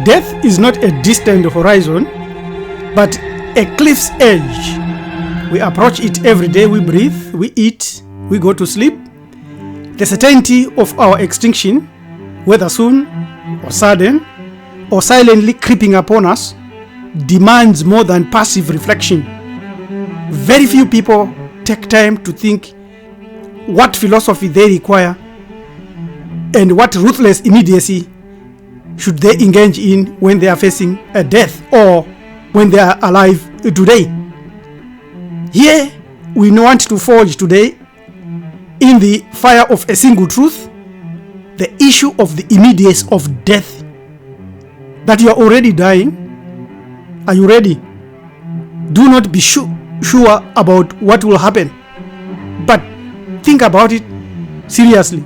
Death is not a distant horizon, but a cliff's edge. We approach it every day. We breathe, we eat, we go to sleep. The certainty of our extinction, whether soon or sudden or silently creeping upon us, demands more than passive reflection. Very few people take time to think what philosophy they require and what ruthless immediacy should they engage in when they are facing a death or when they are alive today. Here we want to forge today, in the fire of a single truth, the issue of the immediacy of death. That you are already dying. Are you ready? Do not be sure about what will happen, but think about it seriously.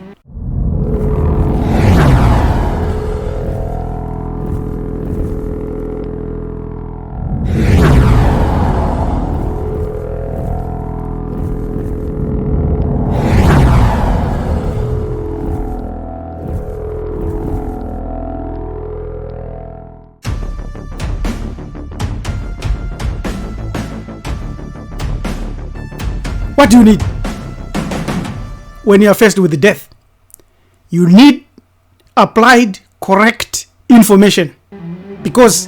What do you need when you are faced with death? You need applied correct information, because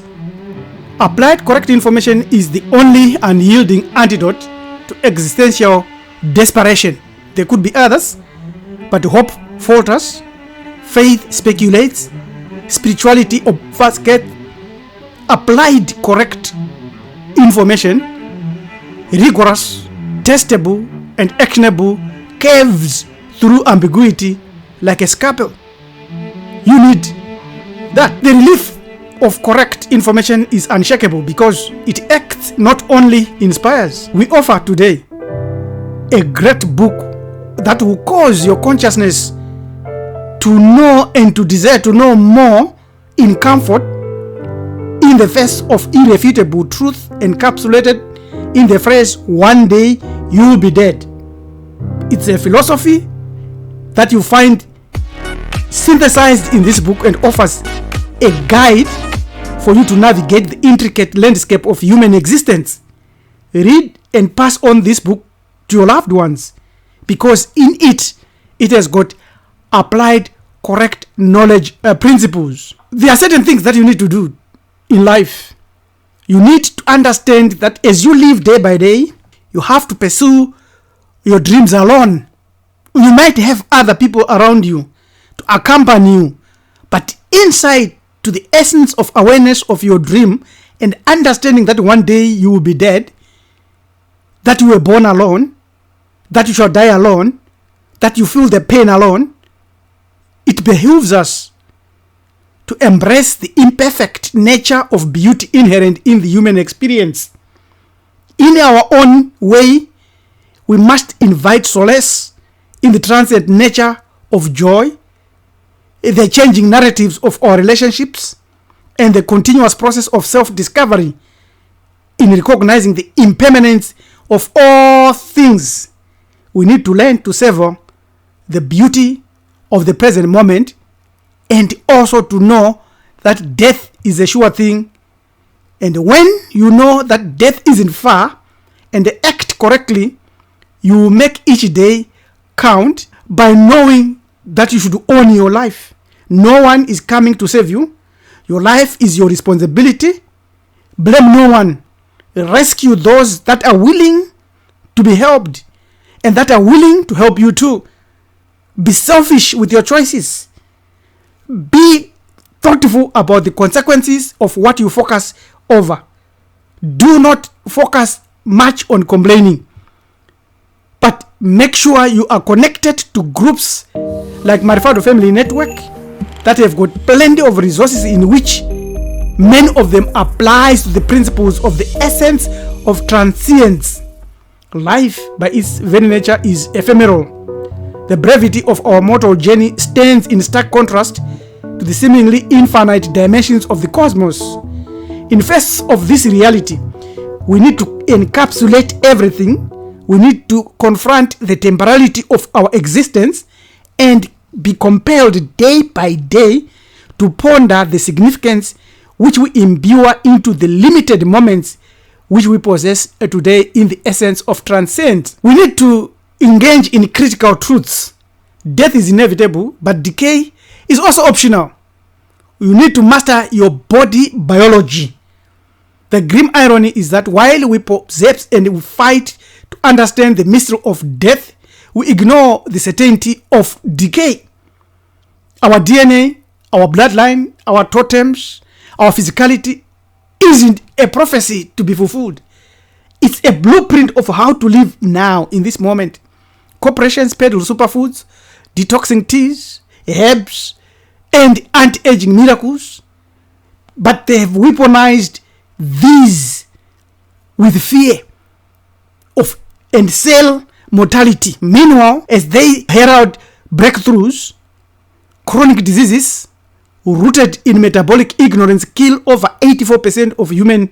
applied correct information is the only unyielding antidote to existential desperation. There could be others, but hope falters, faith speculates, spirituality obfuscates. Applied correct information, rigorous, testable and actionable, curves through ambiguity like a scalpel. You need that. The relief of correct information is unshakable because it acts, not only inspires. We offer today a great book that will cause your consciousness to know and to desire to know more in comfort in the face of irrefutable truth encapsulated in the phrase, "One day you will be dead." It's a philosophy that you find synthesized in this book and offers a guide for you to navigate the intricate landscape of human existence. Read and pass on this book to your loved ones, because in it has got applied correct knowledge principles. There are certain things that you need to do in life. You need to understand that as you live day by day, you have to pursue your dreams alone. You might have other people around you to accompany you, but inside to the essence of awareness of your dream and understanding that one day you will be dead, that you were born alone, that you shall die alone, that you feel the pain alone, it behooves us to embrace the imperfect nature of beauty inherent in the human experience. In our own way, we must invite solace in the transient nature of joy, the changing narratives of our relationships, and the continuous process of self-discovery in recognizing the impermanence of all things. We need to learn to savor the beauty of the present moment, and also to know that death is a sure thing. And when you know that death isn't far and act correctly, you will make each day count by knowing that you should own your life. No one is coming to save you. Your life is your responsibility. Blame no one. Rescue those that are willing to be helped and that are willing to help you too. Be selfish with your choices. Be thoughtful about the consequences of what you focus over. Do not focus much on complaining, but make sure you are connected to groups like Manifesto Family Network that have got plenty of resources in which many of them applies to the principles of the essence of transience. Life by its very nature is ephemeral. The brevity of our mortal journey stands in stark contrast to the seemingly infinite dimensions of the cosmos. In face of this reality, we need to encapsulate everything. We need to confront the temporality of our existence and be compelled day by day to ponder the significance which we imbue into the limited moments which we possess today in the essence of transcendence. We need to engage in critical truths. Death is inevitable, but decay is also optional. You need to master your body biology. The grim irony is that while we possess and we fight to understand the mystery of death, we ignore the certainty of decay. Our DNA, our bloodline, our totems, our physicality isn't a prophecy to be fulfilled. It's a blueprint of how to live now in this moment. Corporations peddle superfoods, detoxing teas, herbs, and anti-aging miracles, but they have weaponized these with fear of and sell mortality. Meanwhile, as they herald breakthroughs, chronic diseases rooted in metabolic ignorance kill over 84% of human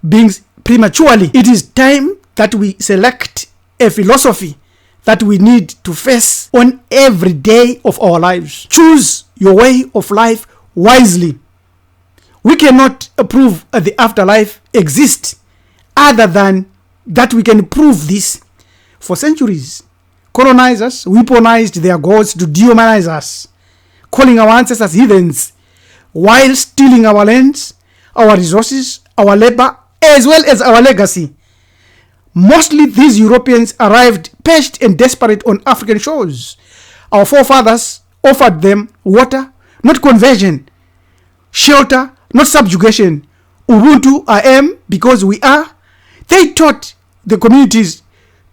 beings prematurely. It is time that we select a philosophy that we need to face on every day of our lives. Choose your way of life wisely. We cannot prove the afterlife exists other than that we can prove this. For centuries, colonizers weaponized their gods to dehumanize us, calling our ancestors heathens, while stealing our lands, our resources, our labor, as well as our legacy. Mostly these Europeans arrived parched and desperate on African shores. Our forefathers offered them water, not conversion, shelter, not subjugation. Ubuntu, I am because we are. They taught the communities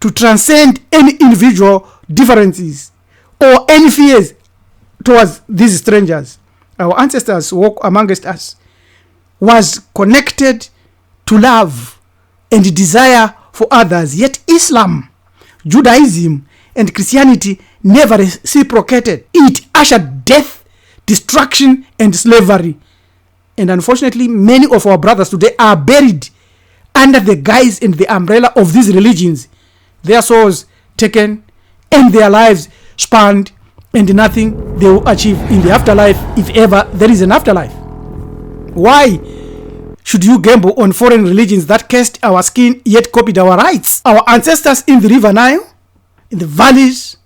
to transcend any individual differences or any fears towards these strangers. Our ancestors' walk amongst us was connected to love and desire for others. Yet Islam, Judaism, and Christianity never reciprocated. It ushered death, destruction, and slavery. And unfortunately, many of our brothers today are buried under the guise and the umbrella of these religions. Their souls taken and their lives spanned, and nothing they will achieve in the afterlife, if ever there is an afterlife. Why should you gamble on foreign religions that cast our skin yet copied our rights? Our ancestors in the river Nile, in the valleys,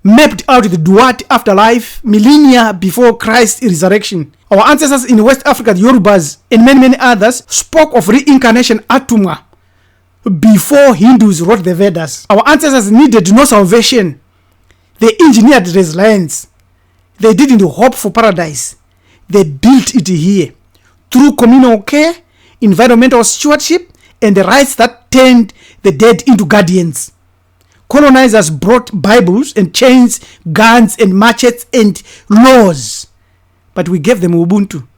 mapped out the Duat afterlife millennia before Christ's resurrection. Our ancestors in West Africa, the Yorubas, and many others spoke of reincarnation Atuma before Hindus wrote the Vedas. Our ancestors needed no salvation. They engineered resilience. They didn't hope for paradise. They built it here through communal care, environmental stewardship, and the rights that turned the dead into guardians. Colonizers brought Bibles and chains, guns and machetes and laws, but we gave them Ubuntu.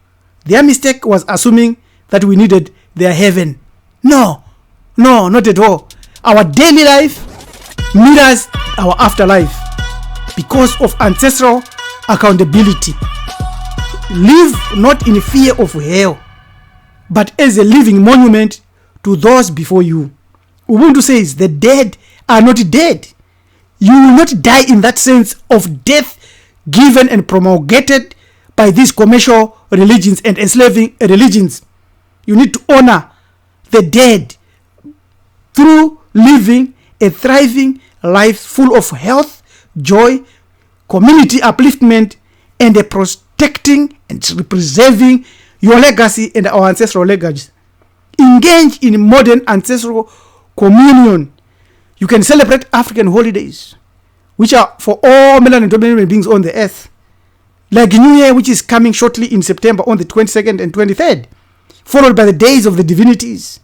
Their mistake was assuming that we needed their heaven. No, not at all. Our daily life mirrors our afterlife because of ancestral accountability. Live not in fear of hell, but as a living monument to those before you. Ubuntu says the dead are not dead. You will not die in that sense of death given and promulgated by these commercial religions and enslaving religions. You need to honor the dead through living a thriving life full of health, joy, community upliftment, and a protecting and preserving your legacy and our ancestral legacy. Engage in modern ancestral communion. You can celebrate African holidays, which are for all melanin dominant beings on the earth, like New Year, which is coming shortly in September on the 22nd and 23rd, followed by the days of the divinities,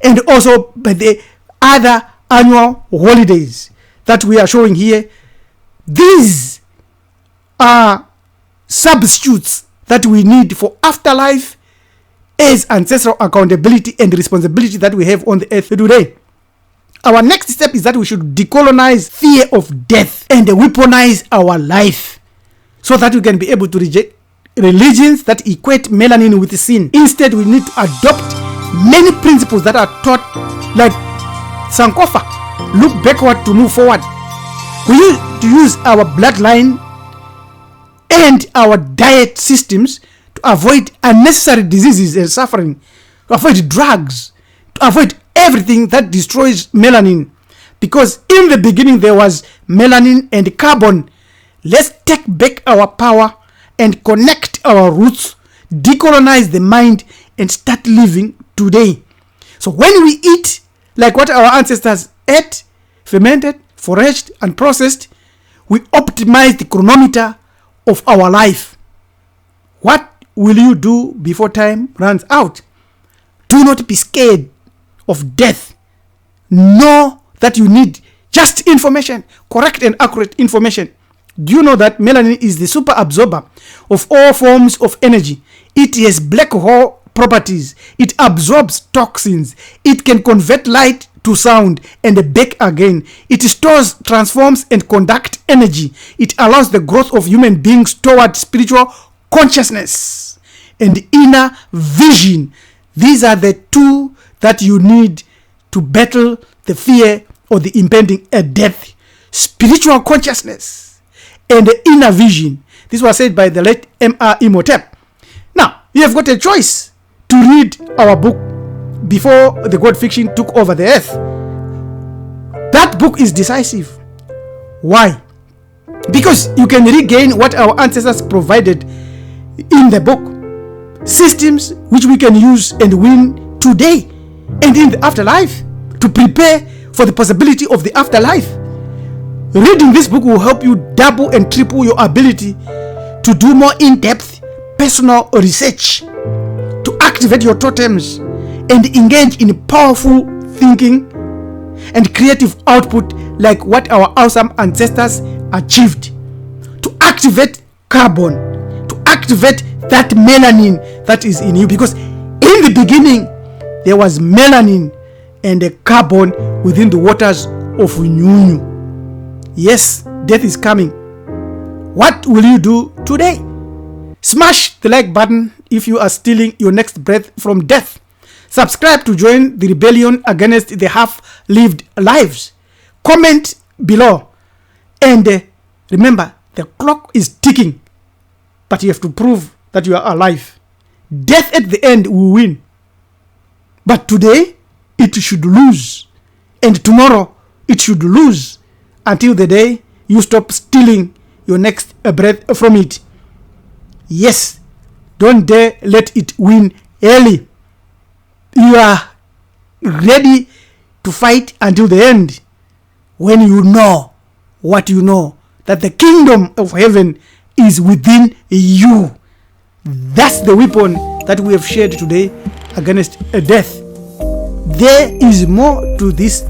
and also by the other annual holidays that we are showing here. These are substitutes that we need for afterlife as ancestral accountability and responsibility that we have on the earth today. Our next step is that we should decolonize fear of death and weaponize our life so that we can be able to reject religions that equate melanin with sin. Instead, we need to adopt many principles that are taught like Sankofa. Look backward to move forward. We need to use our bloodline and our diet systems to to avoid unnecessary diseases and suffering, to avoid drugs, to avoid everything that destroys melanin. Because in the beginning there was melanin and carbon. Let's take back our power and connect our roots, decolonize the mind, and start living today. So when we eat like what our ancestors ate, fermented, foraged, and processed, we optimize the chronometer of our life. What will you do before time runs out? Do not be scared of death. Know that you need just information, correct and accurate information. Do you know that melanin is the super absorber of all forms of energy? It has black hole properties. It absorbs toxins. It can convert light to sound and back again. It stores, transforms, and conducts energy. It allows the growth of human beings toward spiritual consciousness and inner vision. These are the two that you need to battle the fear or the impending death. Spiritual consciousness and the inner vision. This was said by the late M.R. Imhotep. Now, you have got a choice to read our book before the God fiction took over the earth. That book is decisive. Why? Because you can regain what our ancestors provided in the book. Systems which we can use and win today and in the afterlife, to prepare for the possibility of the afterlife. Reading this book will help you double and triple your ability to do more in-depth personal research, to activate your totems and engage in powerful thinking and creative output like what our awesome ancestors achieved, to activate carbon, to activate that melanin that is in you. Because in the beginning there was melanin and a carbon within the waters of Nyunyu. Yes, death is coming. What will you do today? Smash the like button if you are stealing your next breath from death. Subscribe to join the rebellion against the half-lived lives. Comment below. And remember, the clock is ticking, but you have to prove that you are alive. Death at the end will win. But today, it should lose. And tomorrow, it should lose until the day you stop stealing your next breath from it. Yes, don't dare let it win early. You are ready to fight until the end when you know what you know, that the kingdom of heaven is within you. That's the weapon that we have shared today against death. There is more to this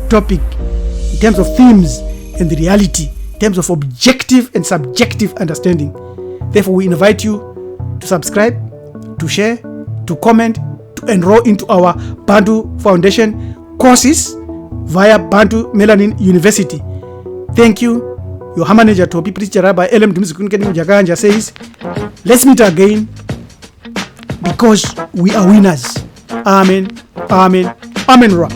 topic in terms of themes and the reality, in terms of objective and subjective understanding. Therefore, we invite you to subscribe, to share, to comment, to enroll into our Bantu Foundation courses via Bantu Melanin University. Thank you. Your manager Topi Preacher Rabbi LM Dumzikunkeni Jaganja says, let's meet again because we are winners. Amen. Amen. Amen.